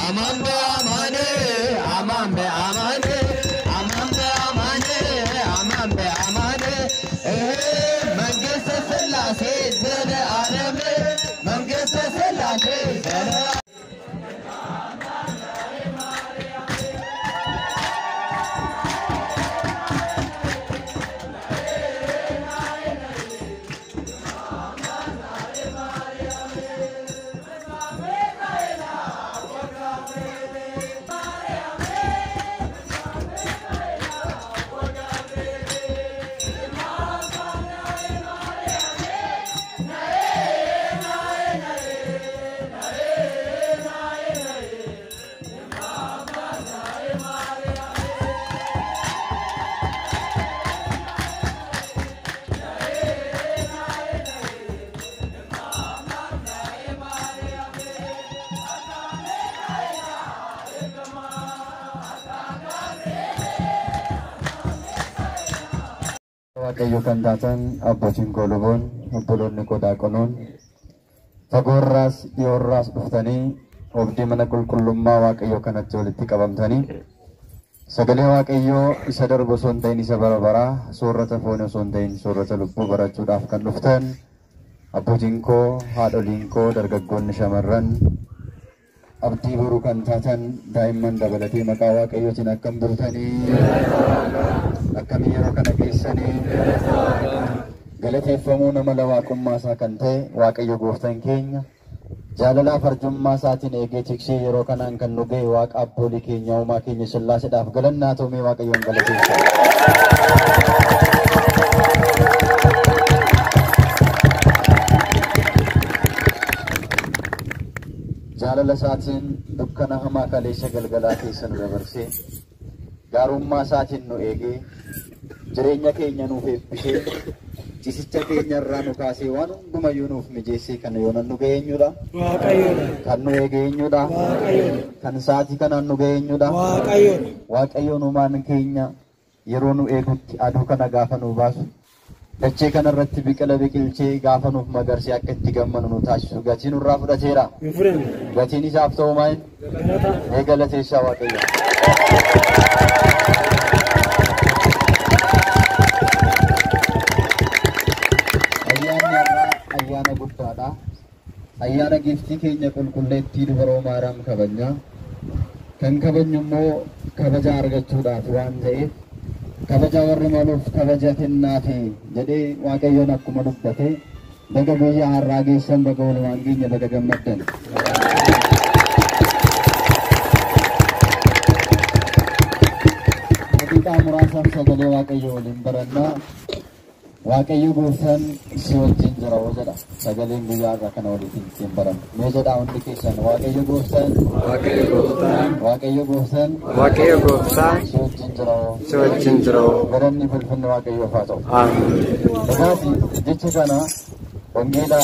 amambe amane amambe amane amambe amane amambe amane mangese selase zere arame mangese selase zere Waaqayyo kan taatan abbootiin kolubon obboloonni qodaa qonoon fagoorraas dhiyoorraas dhuftanii obdii mana qulqullummaa Waaqayyo kanatti walitti qabamtanii sagalee Waaqayyoo isa darbu osoo hin ta'in isa bara baraa soorrata foon osoo hin ta'in soorrata lubbuu barachuudhaaf kan dhuftan abbootiin koo haadholiin koo dargaggoonni shamarran abdii boruu kan taatan daa'imman dabalatee maqaa Waaqayyootiin akkam bultanii akkamiin yeroo kana keessanii galateeffamuu nama lawaaqummaa isaa kan ta'e Waaqayyo gooftaan keenya jaalalaaf arjummaa isaatiin eegee tiksee yeroo kanaan kan nu ga'e Waaqa abboolii keenya uumaa keenya Sillaaseedhaaf galannaa toomee Waaqayyoon galateessa. jaalala isaatiin dukkana hamaa kaleessa galgalaa keessa nu dabarsee gaarummaa isaatiin nu eegee jireenya keenya nuuf eebbisee jisicha keenya irraa nu kaasee waan hundumayyuu nuuf mijeessee kan yoona nu ga'eenyudha Waaqayyoodha kan nu eegeenyudha Waaqayyoodha kan saatii kanaan nu ga'eenyudha Waaqayyoodha Waaqayyoon uumaan keenya yeroo nu eegutti aduu kana gaafa nu baasu dachee kana irratti biqila biqilchee gaafa nuuf magarsee akka itti gammanu nu taasisu gatii nurraa fudhateera gatiin isaaf ta'u maal galateessaa Waaqayyo ayyaana guddaadha ayyaana giftii keenya qulqulleettii dubaroo maaraam kabajnaa kan kabajnu immoo kabaja argachuudhaaf waan ta'eef kabaja warri maluuf kabaja kennaati jedhee Waaqayyoon akkuma dubbate baga guyyaa har'aa geessan baga walumaan keenya baga gammaddan daqiiqaa muraasaaf sagalee Waaqayyo waliin barannaa Waaqayyo gooftaan si wajjin jira jedha sagaleen guyyaa irraa kana waliin ittiin baranna mee jedhaa hundi keessan Waaqayyo gooftaan si wajjin jira garanni fulfinni Waaqayyoof haa ta'u amiin jecha kana wangeela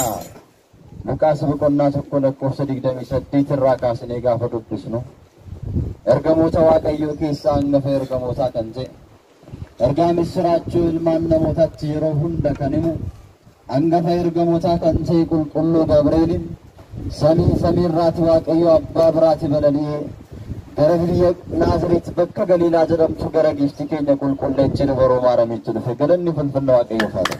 Luqaas boqonnaa 1:28 irraa kaasnee gaafa dubbisnu ergamoota Waaqayyoo keessaa hangafa ergamootaa kan ta'e ergaa misraachuu ilmaan namootaatti yeroo hunda kan himu hangafa ergamootaa kan ta'e qulqulluu Gabri'eelin samiirraati Waaqayyo abbaa biraati balali'ee gara biyya Naazreet bakka Galiilaa jedhamtu gara giftii keenya qulqulleetti dubaroo maaramitti dhufe galanni fulfinna Waaqayyoof haa ta'u.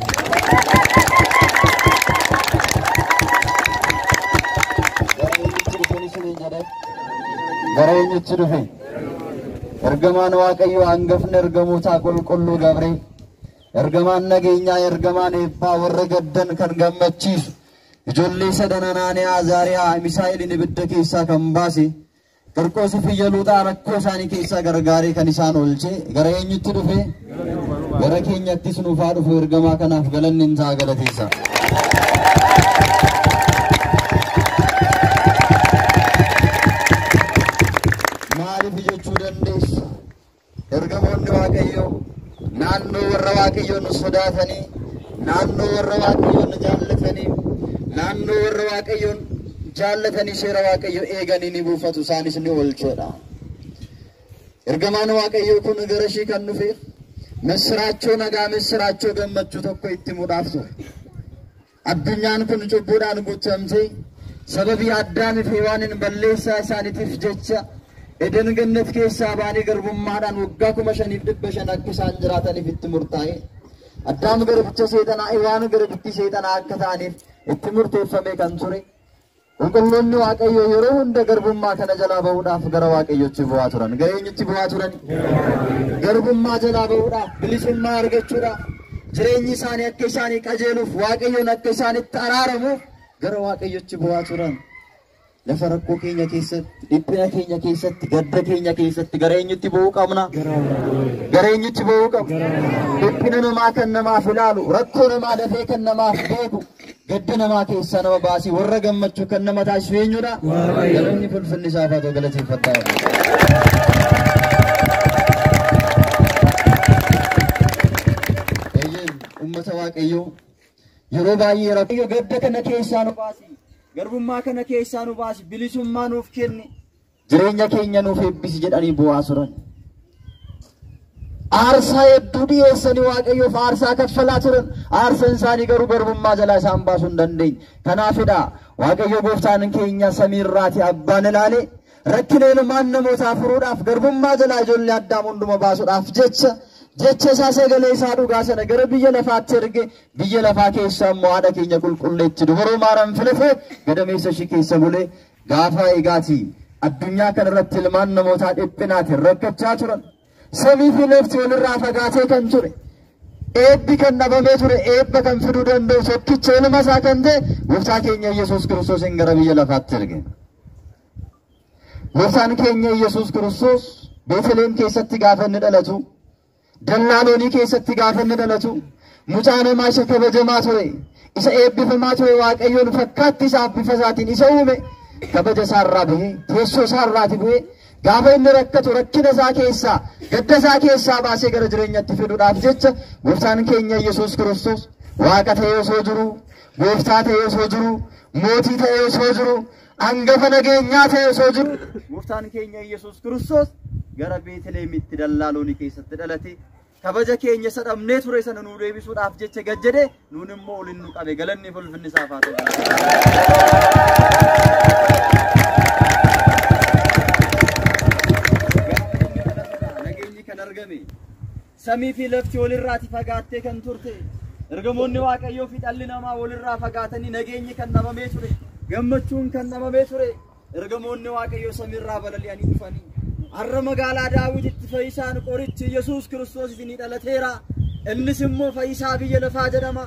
gara eenyutti dhufe ergamaan Waaqayyo hangafni ergamootaa qulqulluu Gabri'eel ergamaan nageenyaa ergamaan eebbaa warra gaddan kan gammachiisu ijoollee sadan Anaaniyaa Azaariyaa Misaa'eelin ibidda keessaa kan baase Qirqoosii fi Luuxaa rakkoo isaanii keessaa gargaaree kan isaan oolche gara eenyutti dhufe gara keenyattis nuuf haa dhufu ergamaa kanaaf galanni hin ta'a galateessa. maaliif jechuu dandeessu ergamoonni Waaqayyoo naannoo warra Waaqayyoon sodaatanii naannoo warra Waaqayyoon jaallatanii naannoo warra Waaqayyoon jaallatanii seera Waaqayyoo eeganii ni buufatu isaanis ni oolchuudha. ergamaan Waaqayyoo kun gara ishee kan dhufe misraachoo nagaa misraachoo gammachuu tokko itti muudhaaf ture. addunyaan kun cubbuudhaan guutamtee sababii Addaam fi Hewaanin balleessaa isaaniitiif jecha Eden Gannat keessaa baanii garbummaadhaan waggaa 5,500 akka isaan jiraataniif itti murtaa'e. Addaam garbicha seexanaa, Hewaan garbitti seexanaa akka ta'aniif itti murteeffamee kan ture. Qulqulloonni Waaqayyo yeroo hunda garbummaa kana jalaa ba'uudhaaf gara Waaqayyotti bu'aa turan. Gareenyitti bu'aa turan. Garbummaa jalaa ba'uudhaaf, bilisummaa argachuudhaaf, jireenyi isaanii akka isaanii qajeeluuf, Waaqayyoon akka isaanitti araaramuuf gara Waaqayyotti bu'aa turan. Lafa rakkoo keenya keessatti, dhiphina keenya keessatti, gadda keenya keessatti gareenyitti bu'uu qabna. Gareenyitti bu'uu qabna. Dhiphina namaa kan namaaf ilaalu, rakkoo namaa dafee kan namaaf beeku, gadda namaa keessaa nama baasii warra gammachuu kan nama taasisu eenyudha? Galanni ulfinni isaaf haa ta'u, galateeffadhaa. Ummata Waaqayyoo yeroo baay'ee Waaqayyo gadda kana keessaa nu baasi, garbummaa kana keessaa nu baasi, bilisummaa nuuf kenni, jireenya keenya nuuf eebbisi jedhanii bu'aa turan. Aarsaa hedduu dhiyeessanii Waaqayyoof aarsaa kaffalaa turan. Aarsaan isaanii garuu garbummaa jalaa isaan baasuu hin dandeenye. Kanaafidha Waaqayyo gooftaan keenya samiirraati abbaan ilaale rakkina ilmaan namootaa furuudhaaf garbummaa jalaa ijoollee Addaam hunduma baasuudhaaf jecha isaa sagalee isaa dhugaa sana gara biyya lafaatti erge. Biyya lafaa keessaa immoo haadha keenya qulqulleetti dubaroo Maariyaam filatee gadameessa ishii keessa bulee gaafa eegaatii addunyaa kanarratti ilmaan namootaa dhiphinaatiin rakkachaa turan. Samii fi lafti walirraa fagaatee kan ture, eebbi kan dhabamee ture, eebba kan fiduu danda'u tokkicha ilma isaa kan ta'e gooftaa keenya Yesuus Kiristoosin gara biyya lafaatti erge. Gooftaan keenya Yesuus Kiristoos Beetlehem keessatti gaafa inni dhalatu, dallaa loonii keessatti gaafa inni dhalatu, mucaa namaa isa kabajamaa ture, isa eebbifamaa ture, Waaqayyoon fakkaatti isaaf bifa isaatiin isa uume, kabaja isaarraa bahee, teessoo isaarraati bu'ee gaafa inni rakkatu rakkina isaa keessaa, gadda isaa keessaa baasee gara jireenyatti fiduudhaaf jecha gooftaan keenya Yesuus Kiristoos Waaqa ta'ee osoo jiru, gooftaa ta'ee osoo jiru, mootii ta'ee osoo jiru, hangafa nageenyaa ta'ee osoo jiru, gooftaan keenya Yesuus Kiristoos gara Beetlehemitti dallaa loonii keessatti dhalate. Kabaja keenya isa dhabnee ture sana nuu deebisuudhaaf jecha gad jedhee nuun immoo olin nu qabe. Galanni ulfinni isaaf haa ta'u. Nageenyi kan argame samii fi lafti walirraati fagaattee kan turte, ergamoonni Waaqayyoo fi dhalli namaa walirraa fagaatanii nageenyi kan dhabamee ture, gammachuun kan dhabamee ture, ergamoonni Waaqayyoo samiirraa balali'anii dhufanii har'a magaalaa Daawititti fayyisaan qorichi Yesuus Kiristoos isinii dhalateera. Innis immoo fayyisaa biyya lafaa jedhama.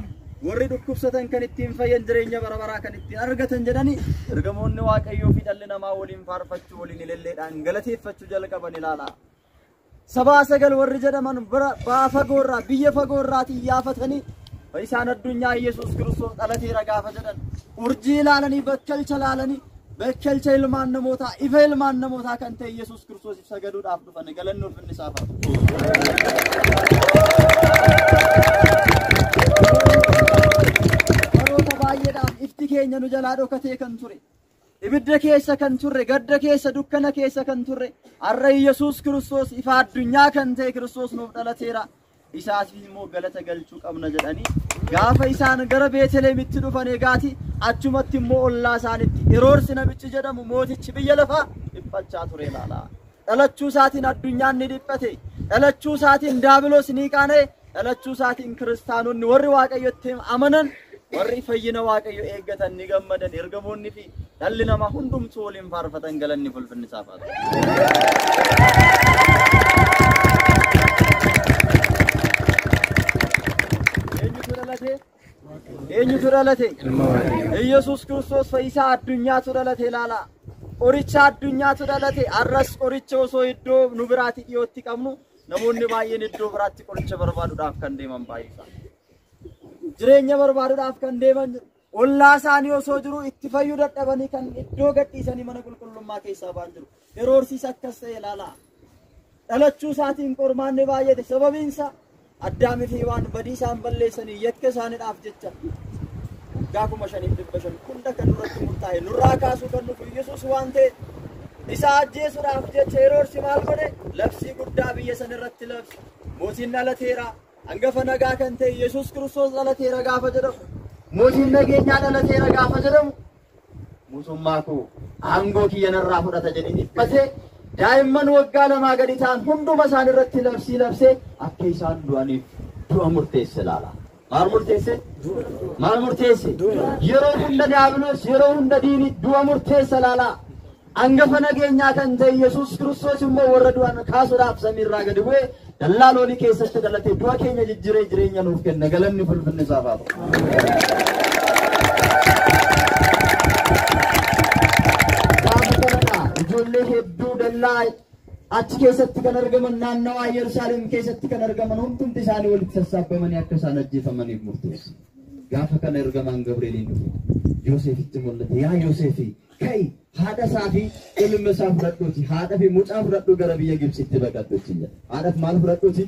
Warri dhukkubsatan kan ittiin fayyan, jireenya bara baraa kan ittiin argatan jedhanii ergamoonni Waaqayyoo fi dhalli namaa waliin faarfachuu, waliin ililleedhaan galateeffachuu jalqaban ilaala. Sabaa sagal warri jedhaman ba'aa fagoorraa, biyya fagoorraatii yaafatanii fayyisaan addunyaa Yesuus Kiristoos dhalateera gaafa jedhan urjii ilaalanii, bakkalcha ilaalanii, bakkalcha ilmaan namootaa, ifa ilmaan namootaa kan ta'e Yesuus Kiristoosiif sagaduudhaaf dhufan. Galanni ulfinni isaaf haa ta'u. Baroota baay'eedhaaf ifti keenya nu jalaa dhokatee kan ture, ibidda keessa kan turre, gadda keessa, dukkana keessa kan turre, har'a Yesuus Kiristoos ifa addunyaa kan ta'e Kiristoos nuuf dhalateera. Isaas immoo galata galchuu qabna jedhanii gaafa isaan gara Beetlehemitti dhufan egaati achumatti immoo ollaa isaanitti Heroodis namichi jedhamu mootichi biyya lafaa dhiphachaa ture ilaala. Dhalachuu isaatiin addunyaan ni dhiphate, dhalachuu isaatiin daabiloos ni qaana'e, dhalachuu isaatiin kiristaanonni warri Waaqayyotti amanan, warri fayyina Waaqayyo eeggatan ni gammadan. Ergamoonni fi dhalli namaa hundumtuu waliin faarfatan. Galanni ulfinni isaaf haa ta'u. Eenyutu dhalate? Yesuus Kiristoos fayyisaa addunyaatu dhalate ilaala. Qoricha addunyaatu dhalate. Har'as qoricha osoo iddoo nu biraatti dhiyootti qabnu namoonni baay'een iddoo biraatti qoricha barbaaduudhaaf kan deeman baay'isa. Jireenya barbaaduudhaaf kan deeman ollaa isaanii osoo jiru itti fayyuu dadhabanii kan iddoo gadhiisanii mana qulqullummaa keessaa ba'an jiru. Heroodis akkas ta'e ilaala. Dhalachuu isaatiin qormaanni baay'ate. Sababiin isaa Addaam fi Hewaan badii isaan balleessanii yakka isaaniidhaaf jecha gaafuma 5,500 hunda kan nurratti murtaa'e nurraa kaasuu kan nuuf Yesuus waan ta'e isa ajjeesuudhaaf jecha Heroodis maal godhe? Labsii guddaa biyya sana irratti labse. Mootiin dhalateera, hangafa nagaa kan ta'e Yesuus Kiristoos dhalateera gaafa jedhamu, mootiin nageenyaa dhalateera gaafa jedhamu mootummaako aangoo kiyyanarraa fudhata jedhee dhiphatee daa'imman waggaa lamaa gadi ta'an hunduma isaan irratti labsee akka isaan du'aniif du'a murteesse laala. Maal murteesse? Maal murteesse? Yeroo hunda diiyaabiloos yeroo hunda diinii du'a murteessa laala. Angafa nageenyaa kan ta'e Yesuus Kiristoos immoo warra du'an kaasuudhaaf samiirraa gadi bu'ee dallaa loonii keessatti dhalatee du'a keenya jijjiiree jireenya nuuf kenna. Galanni ulfinni isaaf haa ta'u. Ijoollee hedduu dallaa achi keessatti kan argaman naannawaa Yerusaalem keessatti kan argaman hundumti isaanii walitti sassaabamanii akka isaan ajjeefamaniif murteesse. Gaafa kana ergamaan Gabrieliin dhufe Yoosefitti mul'ate. Yaa Yoosefi kai haadha isaa fi ilma isaa fudhadhuuti. Haadha fi mucaa fudhadhuu gara biyya Gibsitti baqadhuuti jedha. Haadha fi maal fudhadhuuti?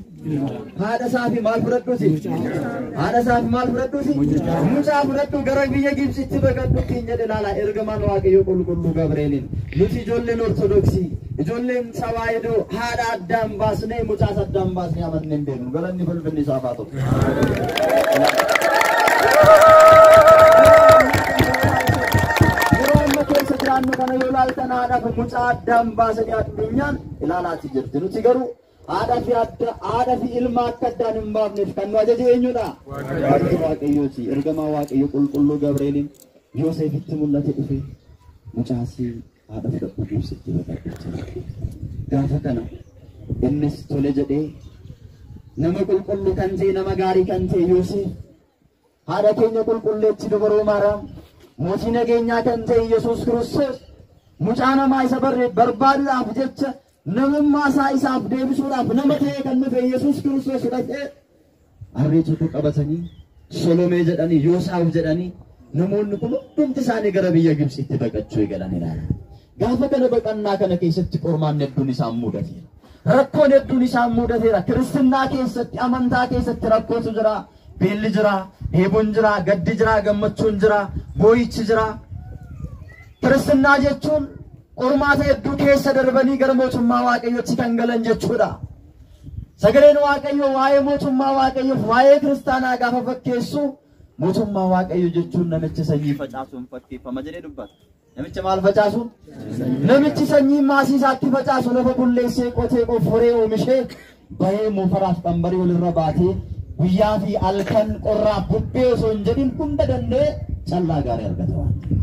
Haadha isaa fi maal fudhadhuuti? Haadha isaa fi maal fudhadhuuti? Mucaa fudhadhuu gara biyya Gibsitti baqadhuuti jedhe laala ergamaan Waaqayyoo qulqulluu Gabrieliin. Nuti ijoolleen Ortodoksii ijoolleen Sawaayidoo haadha addaan baasnee mucaas addaan baasnee amannee hin beeknu. Galanni ulfinni isaaf haa ta'u. Naannoo kana yoo ilaaltan haadha fi mucaa addaan baasanii addunyaan ilaalaatti jirti. Nuti garuu haadha fi ilma akka addaan hin baafneef kan nu ajaje eenyudha? Waaqayyooti. Ergamaa Waaqayyo qulqulluu Gabrieliin Yoosefitti mul'ate dhufe mucaasi haadha fudhadhuu Gibsitti baqadhuuti. Gaafa kana innis tole jedhee nama qulqulluu kan ta'e nama gaarii kan ta'e Yoosef haadha keenya qulqulleetti dubaroo Maariyaam mootii nageenyaa kan ta'e Yesuus Kiristoos mucaa namaa isa barbaaduudhaaf jecha namummaa isaa isaaf deebisuudhaaf nama ta'e kan dhufe Yesuus Kiristoos fudhatee harreetu qabatanii Solomee jedhanii Yoosaaf jedhanii namoonni kun hundumti isaanii gara biyya Gibsitti baqachuu eegalaniidha. Gaafa kana baqannaa kana keessatti qormaan hedduun isaan mudateera. Rakkoon hedduun isaan mudateera. Kiristinnaa keessatti amantaa keessatti rakkootu jira. Beelli jira, dheebuun jira, gaddi jira, gammachuun jira, boo'ichi jira. Kiristinnaa jechuun qormaata hedduu keessa darbanii gara mootummaa Waaqayyootti kan galan jechuudha. Sagaleen Waaqayyoo waa'ee mootummaa Waaqayyoof waa'ee kiristaanaa gaafa fakkeessu mootummaa Waaqayyoo jechuun namicha sanyii facaasuun fakkeeffama jedhee dubbata. Namicha maal facaasuun? Namichi sanyii maasii isaatti facaasu lafa bulleessee qotee qofforee oomishee bahee moofaraaf qambarii walirra baatee guyyaa fi halkan qorraa bubbee osoo hin jedhin hunda danda'ee callaa gaarii argata waan ta'eef.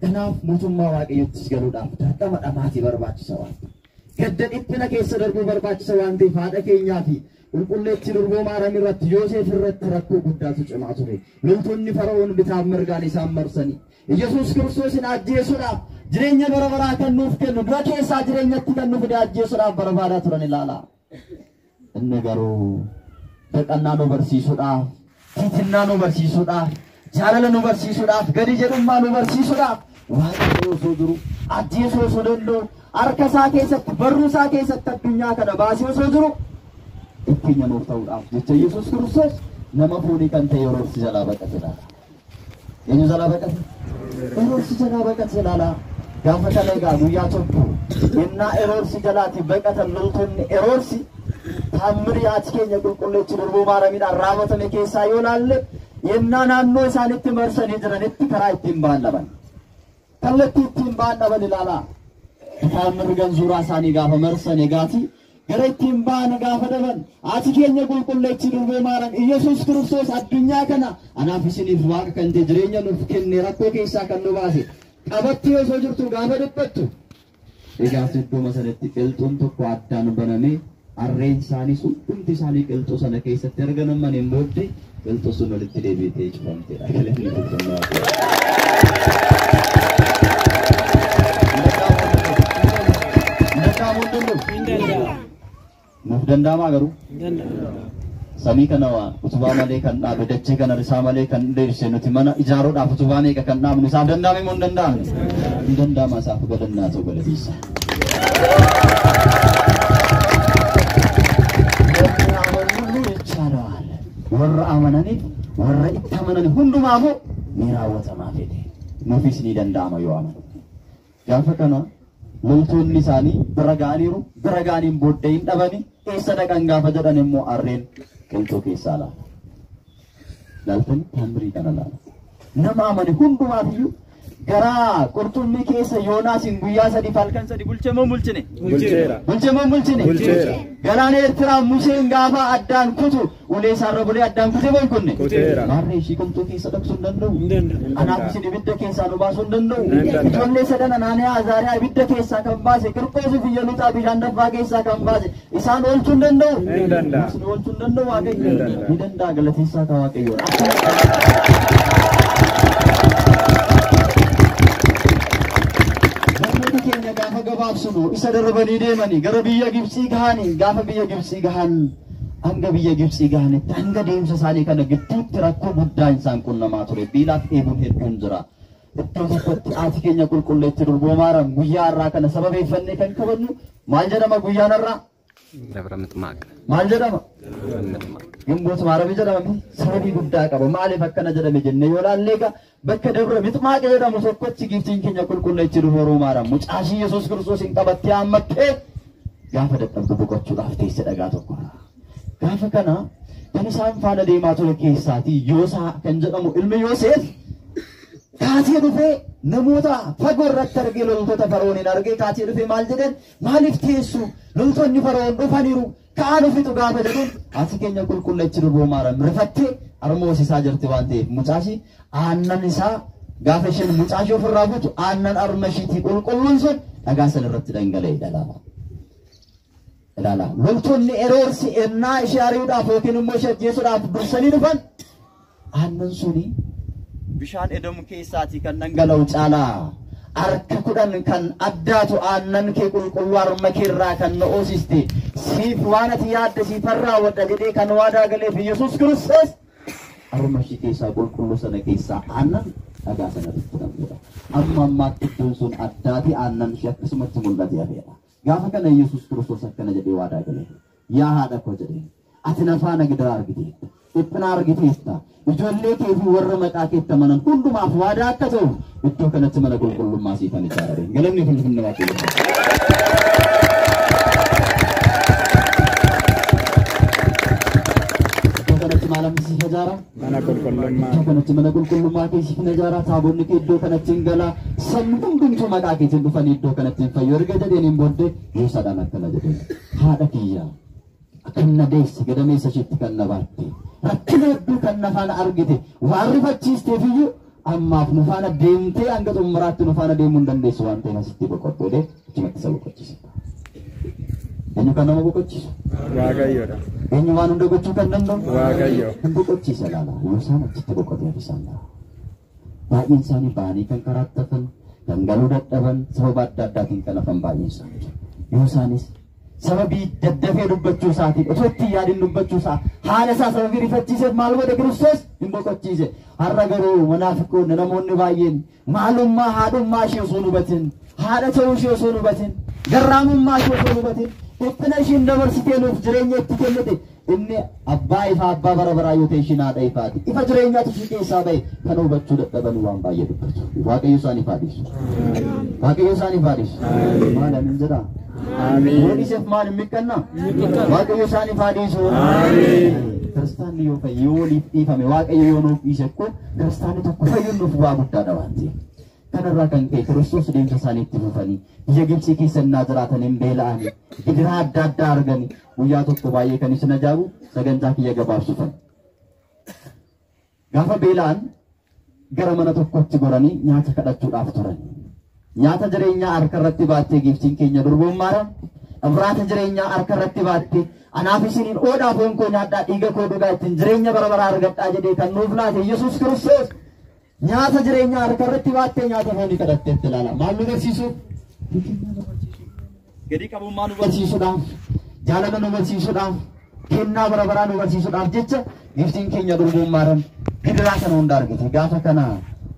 Kanaaf mootummaa Waaqayyoottis galuudhaaf dirqama dhamaatii barbaachisa waan ta'eef. Gadda dhiphina keessa darbuu barbaachisa waan ta'eef haadha keenyaa fi qulqulleetti durboo Maariyaam irratti Yoosef irratti rakkoo guddaatu cimaa ture. Loltoonni Fara'oon bitaaf mirgaan isaan marsanii Yesuus Kiristoosin ajjeesuudhaaf jireenya bara baraa kan nuuf kennu dura keessaa jireenyatti kan nuuf fide ajjeesuudhaaf barbaadaa turan ilaala. Inni garuu baqannaa nu barsiisuudhaaf, tiitinnaa nu barsiisuudhaaf, jaalala nu barsiisuudhaaf, gadi jedhummaa nu barsiisuudhaaf Waaqayyo osoo jiru ajjeesuu osoo danda'u harka isaa keessatti barruu isaa keessatti addunyaa kana baasee osoo jiru ittiin nuuf ta'uudhaaf jecha Yesuus Kiristoos nama foonii kan ta'e Heroodis jalaa baqate laala. Eenyu jalaa baqate? Heroodis jalaa baqate laala. Gaafa kana egaa guyyaa tokko innaa Heroodis jalaatti baqatan loltoonni Heroodis taammirii ati keenya qulqulleetti durboo Maariyaamiidhaan raawwatame keessaa yoo laalle yennaa naannoo isaanitti marsanii jiranitti karaa ittiin ba'an dhaban. Kallattii ittiin ba'an dhaban ilaala. Taammirri ganzuuraa isaanii gaafa marsan egaati gara ittiin ba'an gaafa dhaban ati keenya qulqulleetti durboo Maariyaam Yesuus Kiristoos addunyaa kana anaaf isiniif waaqa kan ta'e jireenya nuuf kenne rakkoo keessaa kan nu baase qabattee osoo jirtu gaafa dhiphattu egaa iddoo sanatti qilxuun tokko addaan banamee arreen isaanii hundumti isaanii qilxuu sana keessatti argaman hin booddee qilxuu sun walitti deebiitee cufamteedha. Nuuf danda'amaa garuu samii kana utubaa malee kan dhaabe dachee kana risaa malee kan dheerse nuti mana ijaaruudhaaf utubaa meeqa kan dhaabnu isaaf danda'ame moo hin danda'amne? Hin danda'ama isaaf galannaa ta'u galatiisa. Warra amananiif warra itti amanan hundumaafuu ni raawwatamaa fedhe. Nuufis ni danda'ama yoo amanu. Gaafa kana loltoonni isaanii bira ga'aniiru bira ga'aniin booddee hin dhabani eessa dhaqan gaafa jedhan immoo arreen qilxuu keessaa laala. Laaltanii taammirii kana laala. Nama amane hundumaaf iyyuu gara qurxummii keessa Yoonaasin guyyaa sadii falkan sadii bulche moo bulchine? Bulche moo bulchine? Galaana Eertiraa Museen gaafa addaan kutu ulee isaarra bulee addaan kute moo hin kunne? Maarree ishii qomxoo keessa dhaqsuu hin danda'u. Anaaf isin ibidda keessaa nu baasuu hin danda'u. Ijoollee sadan Anaaniyaa Azaariyaa ibidda keessaa kan baase Qirqoosii fi Yeluuxaa bishaan dabbaa keessaa kan baase isaan oolchuu hin danda'u. Isin oolchuu hin danda'u Waaqayyo. Ni danda'a galateessaa ka Waaqayyoodha. Gaafa gabaabsinu isa darbanii deemanii gara biyya Gibxii gahanii gaafa biyya Gibxii gahan hanga biyya Gibxii gahanitti hanga deemsa isaanii kana gidduutti rakkoo guddaa isaan qunnamaa ture. Biilaaf dheebuun hedduun jira. Iddoo tokkotti haati keenya qulqulleetti durboomaadhaan guyyaa irraa kana sababeeffannee kan kabajnu maal jedhama guyyaan irraa? Dabra Mixmaaq. Maal jedhama? Gimboota Maarami jedhama. Sababii guddaa qaba. Maaliif akkana jedhame jennee yoo laallee egaa bakka Dabra Mixmaaq jedhamu tokkotti Gibxiin keenya qulqulleetti durboomaadhaan mucaashii Yesuus Kiristoosiin qabattee hammattee gaafa dadhabdu boqochuudhaaf teesse dhagaa tokko. Gaafa kana kan isaan faana deemaa ture keessaatii Yoosaa kan jedhamu ilmi Yoosef kaatee dhufee namoota fagoo irratti argee loltoota Fara'ooniin argee kaatee dhufee maal jedhan maaliif teessu loltoonni Fara'oon dhufaniiru ka'aa dhufitu gaafa jedhuun haati keenya qulqulleetti durboomaadhaan rifattee harmoos isaa jirti waan ta'eef mucaashii aannan isaa gaafa isheen mucaashii ofirraa buutu aannan harma ishiitii qulqulluun sun dhagaa sana irratti dhangala'e dhalaala. Loltoonni Heroodis ennaa ishee ari'uudhaaf yookiin immoo ishee ajjeesuudhaaf dursanii dhufan aannan suni bishaan Edoom keessaatii kan dhangala'u caalaa harka 10 kan addaatu aannan kee qulqulluu harma keerraa kan na oosiste siif waan ati yaadde siifarraa wadda jedhee kan waadaa galeef Yesuus Kiristoos harma ishee keessaa qulqulluu sana keessaa aannan dhagaa sana irratti dhangala'e. Amma ammaatti iddoon sun addaati aannan ishee akkasumatti mul'ate hafeedha. Gaafa kana Yesuus Kiristoos akkana jedhee waadaa galeef yaa haadha koo jedhee ati na faana gidiraa argiteetta dhiphina argiteetta ijoollee kee fi warra maqaa keetti amanan hundumaaf waadaa akka ta'u iddoo kanatti mana qulqullummaa siifan ijaarare. Galanni ulfinni Waaqayyoof. Iddoo kanatti maal siif ijaara? Mana qulqullummaa. Iddoo kanatti mana qulqullummaa kee siif ijaara. Taabonni kee iddoo kanatti hin gala. Sabni hundumtuu maqaa keetiin dhufanii iddoo kanatti hin fayyu. Erga jedheen hin booddee Yoosaadhaan akkana jedheen haadha kiyyaa kan na deesse gadameessa isheetti kan na baatte rakkina hedduu kan na faana argite waan rifachiisteef iyyuu ammaaf nu faana deemtee hanga xumuraatti nu faana deemuu hin dandeessu waan ta'eef asitti boqottu jedhee achumatti isa boqochiise. Eenyu kan nama boqochiisu? Waaqayyoodha. Eenyu waan hunda gochuu kan danda'u? Waaqayyo. Kan boqochiise laala Yoosaan achitti boqotee isaan laala. Baay'een isaanii ba'anii kan karaatti hafan kan galuu dadhaban sababa adda addaatiin kan hafan baay'een isaanii. Yoosaanis sababii daddafee dubbachuu isaatiin osoo itti yaadin dubbachuu isaa haala isaa sababii rifachiiseef maal godhe Kiristoos hin boqochiise. Har'a garuu munaafiqoonni namoonni baay'een maalummaa haadhummaa ishee osoo hin hubatin haadha ta'uu ishee osoo hin hubatin garraamummaa ishee osoo hin hubatin dhiphina ishiin dabarsitee nuuf jireenya itti kennite inni abbaa ifaa abbaa bara baraa yoo ta'e ishiin haadha ifaati ifa jireenyaatu ishee keessaa ba'e kan hubachuu dadhaban waan baay'ee dubbatu. Waaqayyo isaaniif haa dhiisu. Waaqayyo isaaniif haa dhiisu. Maal amin jedhaa? Amin. Yooniseef maal hin miqqannaa? Waaqayyo isaaniif haa dhiisu. Amin. Kiristaanni yoo fayyu yoo waliif dhiifame Waaqayyo yoo nuuf dhiise kun kiristaanni tokko fayyuun nuuf waa guddaadha waan ta'eef. Kanarraa kan ka'e Kiristoos deemsa isaanii itti fufanii biyya Gibxii keessa innaa jiraatan hin beela'anii gidiraa adda addaa arganii guyyaa tokko baay'ee kan isin ajaa'ibu sagantaa kiyya gabaabsufan. Gaafa beela'an gara mana tokkotti goranii nyaata kadhachuudhaaf turan. Nyaata jireenyaa harka irratti baattee Gibxiin keenya durboomaadhaan Abraata jireenyaa harka irratti baattee anaaf isiniin oodhaa foon koo nyaadhaa dhiiga koo dhugaa ittiin jireenya bara baraa argadhaa jedhee kan nuuf laate Yesuus Kiristoos nyaata jireenyaa harka irratti baattee nyaata foonii kadhatteetti ilaala. Maal nu barsiisuuf? Gadi qabummaa nu barsiisuudhaaf, jaalala nu barsiisuudhaaf, kennaa bara baraa nu barsiisuudhaaf jecha Gibxiin keenya durboomaadhaan gidiraa kana hunda argite. Gaafa kana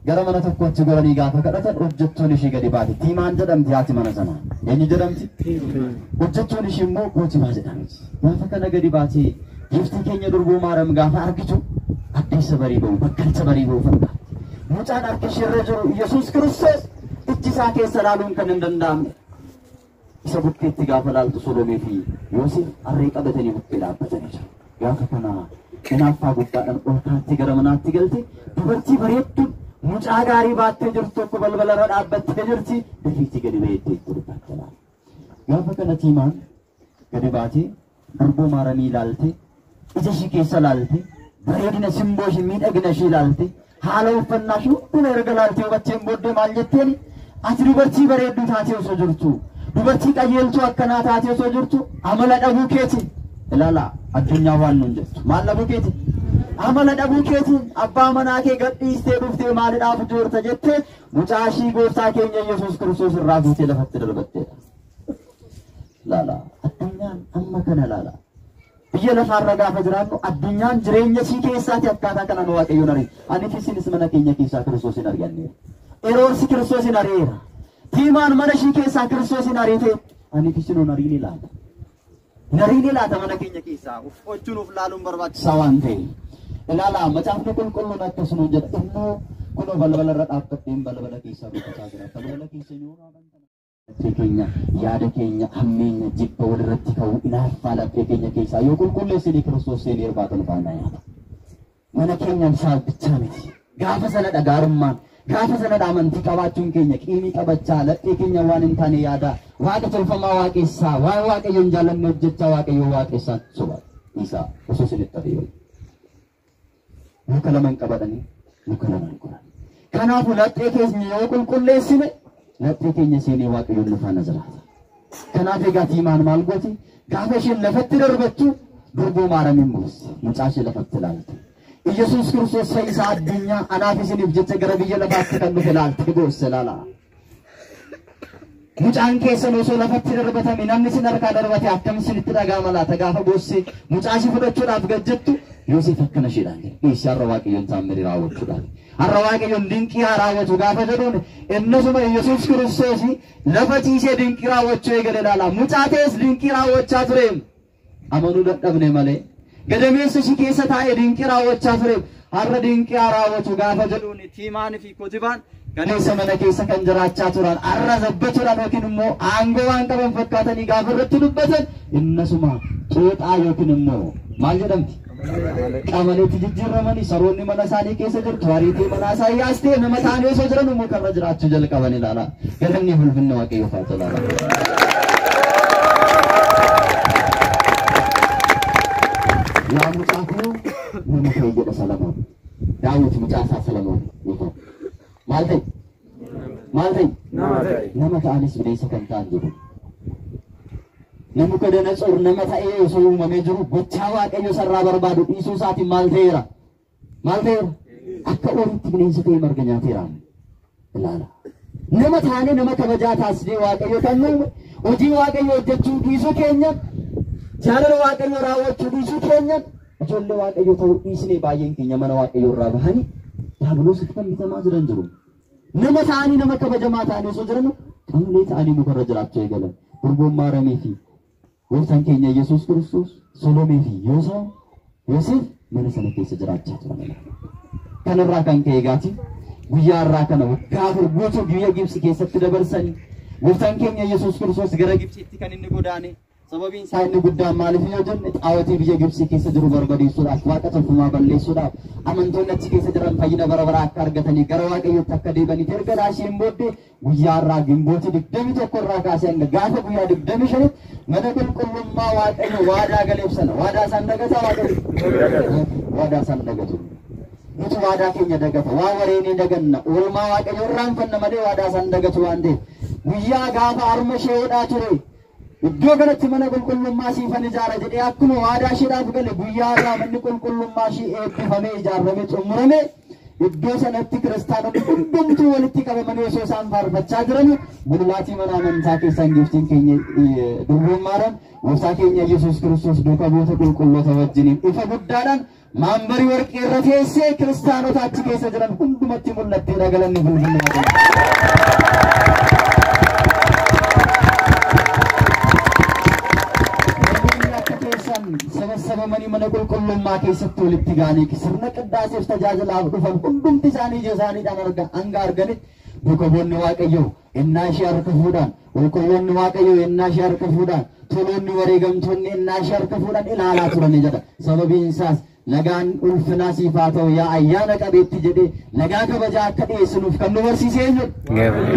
gara mana tokkotti goranii gaafa kadhatan hojjettuun ishii gadi baate. Tiimaan jedhamti haati mana sanaa. Eenyu jedhamti? Hojjettuun ishii immoo Gootimaa jedhamti. Gaafa kana gadi baatee Gibxiin keenya durboomaadhaan gaafa argitu addeessa barii ba'u bakkalcha barii ba'u fakkaata. Mucaan harka isheerra jiru Yesuus Kiristoos ijji isaa keessa laaluun kan hin danda'amne. Isa bukkeetti gaafa laaltu Solomee fi Yoosef harree qabatanii bukkee dhaabbatanii jiru. Gaafa kana hinaaffaa guddaadhaan ol kaatti gara manaatti galte dubartii bareedduun mucaa gaarii baattee jirtu tokko balbalarra dhaabbattee jirti dafiitti gadi beettee turbattala gaafa kana tiimaan gadi baatee durboo maaramii ilaalte ija ishii keessa ilaalte bareedina simboo ishii miidhagina ishii ilaalte haala uffannaa ishii hunduma erga ilaaltee hubatteen booddee maal jetteen ati dubartii bareedduu taatee osoo jirtu dubartii qajeeltuu akkanaa taatee osoo jirtu amala dhabuu keeti ilaala addunyaa waan nuun jettu maal dhabuu keeti amala dhabuu keeti abbaa manaa kee gadhiistee dhuftee maaliidhaaf joorta jettee mucaa ishii gooftaa keenya Yesuus Kiristoos irraa fuutee lafatti darbatteedha. Laala addunyaan amma kana laala biyya lafaarra gaafa jiraannu addunyaan jireenya ishii keessaati akkaataa kanaan waaqayyoon ari'e ani isinis mana keenya keessaa Kiristoosin arganneera eroorsi Kiristoosin ari'eera tiimaan mana ishii keessaa Kiristoosin ari'ite ani isinoon ari'ini laata nariini laata mana keenya keessaa uffachuun of laaluun barbaachisaa waan ta'e ilaala macaafni qulqulluun akkasuma jedha innoo kunoo balbalarra dhaabbateen balbala keessaa boqotaa jira balbala keessa yoo raabanta keenya yaada keenya hammeenya jibba walirratti ka'u inaaffaa laphee keenya keessaa yoo qulqulleessanii Kiristoos seenee irbaatan faana yaada mana keenyaan saabichaa miti gaafa sana dhagaarummaan gaafa sana amantii qabaachuun keenya qiimii qabachaa laphee keenya waan hin taane yaada waaqa tolfamaa waaqessaa waan waaqayyoon jaalanne hojjechaa waaqayyoo waaqessaa soba isaa osoo sinitti ari'u muka lamaan qabatanii muka lamaan qoran kanaafuu laphee keenya yoo qulqulleessine laphee keenya seenee waaqayyoon lafaana jiraata kanaaf egaa tiimaan maal gooti gaafa isheen lafatti darbattu durboo maaramiin buusti mucaa ishee lafatti ilaalte Yesuus Kiristoos fayyisaa addunyaa anaaf isiniif jecha gara biyya lafaatti kan dhufe ilaalte goosse laala mucaan keessan osoo lafatti darbatame namni sin harkaa darbate akkam isinitti dhaga'ama laata gaafa goosse mucaa ishee fudhachuudhaaf gajjattu Yoosef akkana isheedhaan dhiisii har'a waaqayyoon taammirii raawwachuudhaaf har'a waaqayyoon dinqii haa raawwatu gaafa jedhuun innasuma Yesuus Kiristoos lafa ciisee dinqii raawwachuu eegale laala mucaa ta'es dinqii raawwachaa ture amanuu dadhabne malee gadameessa ishii keessa taa'ee dinqii raawwachaa ture har'a dinqii haa raawwatu gaafa jedhuun tiimaan fi kotibaan ganeessa mana keessa kan jiraachaa turan har'a zabbatuudhaan yookiin immoo aangoo waan qaban fakkaatanii gaafa irratti dubbatan innasuma xooxaa yookiin immoo maal jedhamti qamaleetti jijjiiramanii saroonni mana isaanii keessa jirtu hariitii manaa isaa yaastee nama ta'anii osoo jiran mukarra jiraachuu jalqaban ilaala galanni ulfinni waaqayyoof haa ta'u laala. yaa mucaa koo nama ta'e jedha Salamoon daawwiti mucaa isaa Salamoon maal ta'e nama ta'anis bineensa kan ta'an jiru Nabukadnezar nama ta'ee osoo uumamee jiru gochaa waaqayyo sarraa barbaadu dhiisuu isaatiin maal ta'eera akka oolitti bineensa ta'ee marga nyaateera ilaala nama taanee nama kabajaa taasisee waaqayyo kan uume hojii waaqayyo hojjechuu dhiisuu keenya jaalala waaqayyo raawwachuu dhiisuu keenya ijoollee waaqayyo ta'uu dhiisnee baay'een keenya mana waaqayyo irraa bahanii diiyaabiloositti fannifamamaa jiran jiru nama taanii nama kabajamaa taanii osoo jiran qamalee ta'anii mukarra jiraachuu eegalan durboon maaramee fi gooftaan keenya Yesuus Kiristoos Solomee fi Yoosef mana sana keessa jiraachaa turan kanarraa kan ka'e gaati guyyaa irraa kana waggaa afur guutuu biyya Gibsi keessatti dabarsanii gooftaan keenya Yesuus Kiristoos gara Gibsiitti kan inni godaane sababiin isaa inni guddaan maaliif yoo jenne xaawwatii biyya Gibsi keessa jiru barbadeessuudhaaf waaqa tolfamaa balleessuudhaaf amantoonni achi keessa jiran fayyina bara baraa akka argatanii gara waaqayyootti akka deebaniif erga laasheen booddee guyyaa irraa gimbootii 21 irraa kaasee hanga gaafa guyyaa 25 mana qulqullummaa waaqayyo waadaa galeef sana waadaa isaan dagataa waadaa isaan dagatu nuti waadaa keenya dagata waa wareenii daganna oolmaa waaqayyo irraanfanna malee waadaa isaan dagatu waan ta'eef guyyaa gaafa harma isheedhaa ture iddoo kanatti mana qulqullummaa siifan ijaara jedhee akkuma waadaa isheedhaaf gale guyyaa irraa manni qulqullummaa ishee eebbifamee ijaarame xumurame iddoo sanatti kiristaanonni hundumtuu walitti qabamanii osoo isaan faarfachaa jiran bulaatii mana amantaa keessaan giftiin keenya durboon maaram gooftaa keenya Yesuus Kiristoos duuka buuta qulqulloota wajjiniin ifa guddaadhaan maambarii warqee irra teessee kiristaanota achi keessa jiran hundumatti mul'attee dhagalanni bulbulli sababni mana qulqullummaa keessatti walitti gaanii sirna qidaaseef tajaajilaaf dhufan hundumti isaanii ija isaaniidhaan hanga arganitti duukaboonni waaqayyo ennaa ishee harka fuudhaan qulqulloonni waaqayyo ennaa ishee harka fuudhaan toloonni wareegamtoonni ennaa ishee harka fuudhaan ilaalaa turani jedha sababiin isaas lagaan ulfina sifaatoo yaa ayyaana qabeetti jedhee lagaa kabajaa akka dhiyeessinuuf kan nu barsiisee jiru.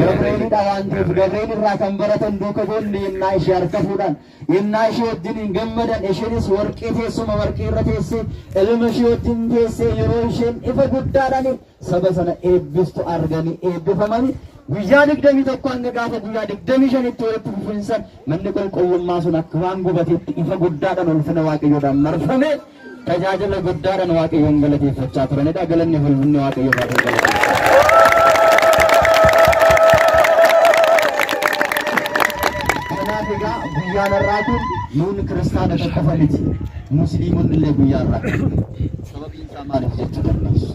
Gabreelidha waan ta'eef Gabreel irraa kan baratan duuka boonni yennaa ishee harka fuudhan yennaa ishee wajjin gammadan isheenis warqee teessuma warqee irra teessee ilma ishee wajjin teessee yeroo isheen ifa guddaadhaan saba sana eebbistu arganii eebbifamanii guyyaa 21 hanga gaafa guyyaa 25tti walitti fufinsan manni qulqullummaa sun akka waan gubateetti ifa guddaadhaan ulfina waaqayyoodhaan marfame tajaajila guddaadhaan waaqayyoon galateeffachaa turanidha. Galanni ulfinni waaqayyoo haa ta'u. Kanaaf egaa guyyaan har'aa kun nuun kiristaana qofa miti musliimonni illee guyyaa har'aa sababiin isaa maaliif jechuu dandeessu?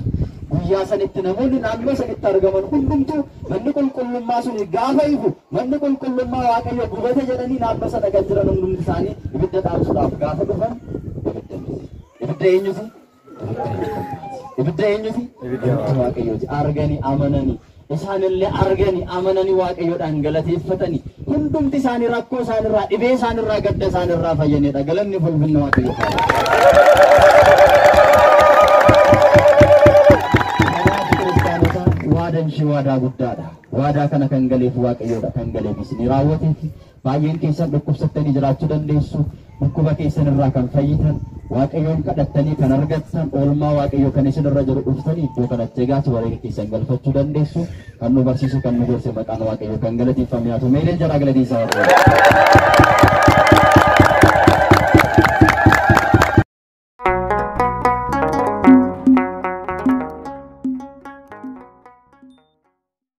guyyaa sanitti namoonni naannoo sanitti argaman hundumtuu manni qulqullummaa sun gaafa ifu manni qulqullummaa waaqayyo gubate jedhanii naannoo sana kan jiran hundumti isaanii ibidda dhaamsuudhaaf gaafa dhufan ibidda eenyuti? Ibidda eenyuti? Waaqayyooti. Arganii amananii isaanillee arganii amananii waaqayyoodhaan galateeffatanii hundumti isaanii rakkoo isaanirraa dhibee isaanirraa gadda isaanirraa fayyanidha. Galanni ulfinni waaqayyoo. Waadaan shi waadaa guddaadha. Waadaa kana kan galeef waaqayyoodha kan galeefis ni raawwateef baay'een keessan dhukkubsattanii jiraachuu dandeessu. Dhukkuba keessan irraa kan fayyitan waaqayyoon kadhattanii kan argattan oolmaa waaqayyoo kan isin irra jiru dhuftanii iddoo kanatti eegaatu wareega keessan galfachuu dandeessu. Kan nu barsiisu kan nu gorse maqaan waaqayyoo kan galateeffame haa ta'u. Meeleen jara galateessaa waaqayyoo.